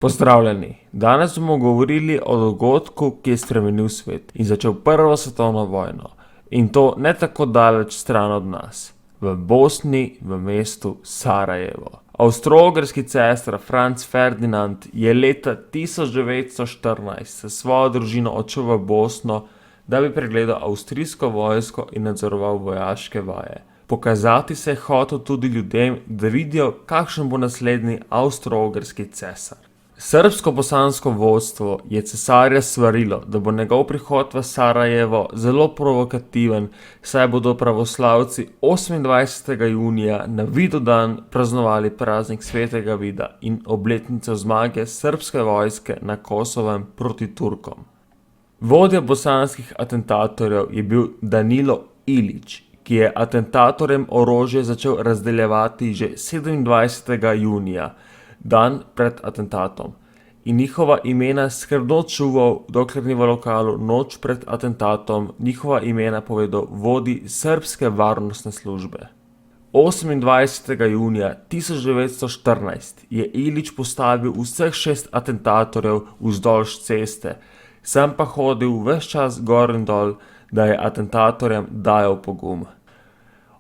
Pozdravljeni! Danes bomo govorili o dogodku, ki je spremenil svet in začel Prvo svetovno vojno. In to ne tako daleč stran od nas. V Bosni, v mestu Sarajevo. Avstro-ogrski cesar Franc Ferdinand je leta 1914 s svojo družino odšel v Bosno, da bi pregledal avstrijsko vojsko in nadzoroval vojaške vaje. Pokazati se je hotel tudi ljudem, da vidijo, kakšen bo naslednji avstro-ogrski cesar. Srbsko-bosansko vodstvo je cesarja svarilo, da bo njegov prihod v Sarajevo zelo provokativen, saj bodo pravoslavci 28. junija na Vidovdan praznovali praznik svetega Vida in obletnico zmage srbske vojske na Kosovem proti Turkom. Vodja bosanskih atentatorjev je bil Danilo Ilić, ki je atentatorjem orožje začel razdeljevati že 27. junija, dan pred atentatom, in njihova imena skrbno čuval, dokler ni v lokalu noč pred atentatom njihova imena povedal vodji srbske varnostne službe. 28. junija 1914 je Ilić postavil vseh 6 atentatorjev vzdolž ceste, sam pa hodil ves čas gor in dol, da je atentatorjem dajal pogum.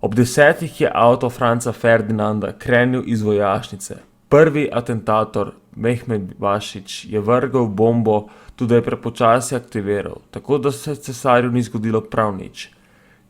Ob 10. je avto Franca Ferdinanda krenil iz vojašnice. Prvi atentator, Mehmed Bašić, je vrgel bombo, tudi je prepočasi aktiviral, tako da se cesarju ni zgodilo prav nič.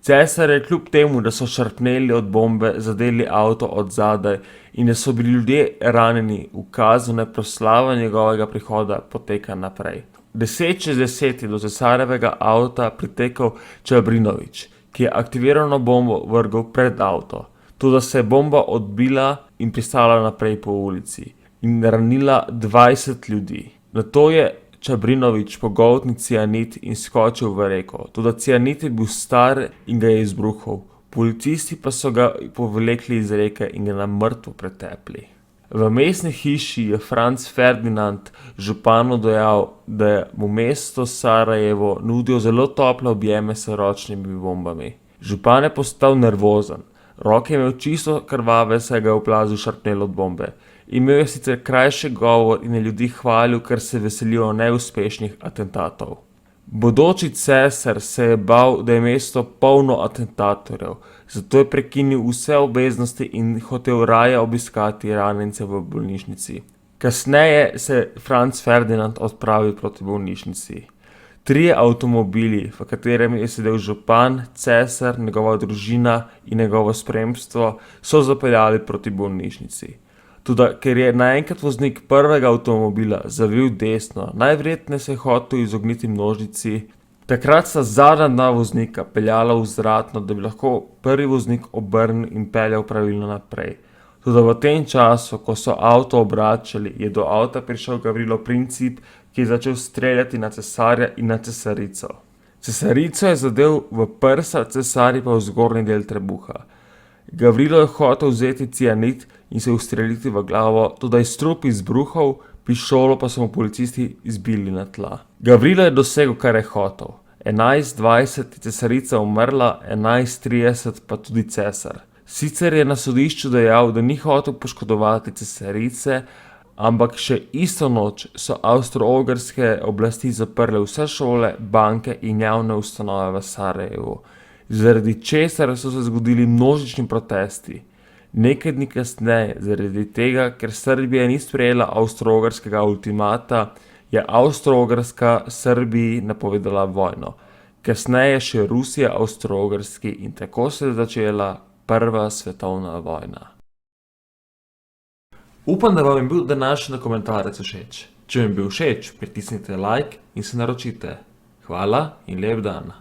Cesar je kljub temu, da so šarpneli od bombe, zadeli avto od zadaj in da so bili ljudje ranjeni, ukazal, naj proslava njegovega prihoda poteka naprej. 10:10 je do cesarjevega avta pritekel Čabrinović, ki je aktivirano bombo vrgel pred avto. Toda se je bomba odbila in pristala naprej po ulici in ranila 20 ljudi. Nato je Čabrinović pogoltnil cianid in skočil v reko, toda cianid je bil star in ga je izbruhal. Policisti pa so ga povlekli iz reke in ga na mrtvo pretepli. V mestni hiši je Franc Ferdinand županu dejal, da mu mesto Sarajevo nudijo zelo tople objeme s ročnimi bombami. Župan je postal nervozen. Roke je imel čisto krvave, saj ga je oplazil šarpnel od bombe. Imel je sicer krajši govor in je ljudi hvalil, ker se veselijo neuspešnih atentatov. Bodoči cesar se je bal, da je mesto polno atentatorjev, zato je prekinil vse obveznosti in hotel raje obiskati ranjence v bolnišnici. Kasneje se je Franc Ferdinand odpravil proti bolnišnici. 3 avtomobili, v katerem je sedel župan, cesar, njegova družina in njegovo spremstvo, so zapeljali proti bolnišnici. Toda ker je naenkrat voznik prvega avtomobila zavil desno, najverjetneje se je hotel izogniti množici, takrat sta zadnja 2 voznika peljala vzvratno, da bi lahko prvi voznik obrnil in peljal pravilno naprej. Toda v tem času, ko so avto obračali, je do avta prišel Gavrilo Princip, ki je začel streljati na cesarja in na cesarico. Cesarico je zadel v prsa, cesarji pa v zgornji del trebuha. Gavrilo je hotel vzeti cianid in se ustreliti v glavo, toda je strup izbruhal, pištolo pa so mu policisti izbili na tla. Gavrilo je dosegel, kar je hotel. 11:20 je cesarica umrla, 11:30 pa tudi cesar. Sicer je na sodišču dejal, da ni hotel poškodovati cesarice, ampak še isto noč so avstro-ogrske oblasti zaprle vse šole, banke in javne ustanove v Sarajevu, zaradi česar so se zgodili množični protesti. Nekaj dni kasneje, zaradi tega, ker Srbija ni sprejela avstro-ogrskega ultimata, je Avstro-Ogrska Srbiji napovedala vojno. Kasneje še Rusija Avstro-Ogrski in tako se je začela Prva svetovna vojna. Upam, da vam je bil današnji dokumentarec všeč. Če vam je bil všeč, pritisnite like in se naročite. Hvala in lep dan.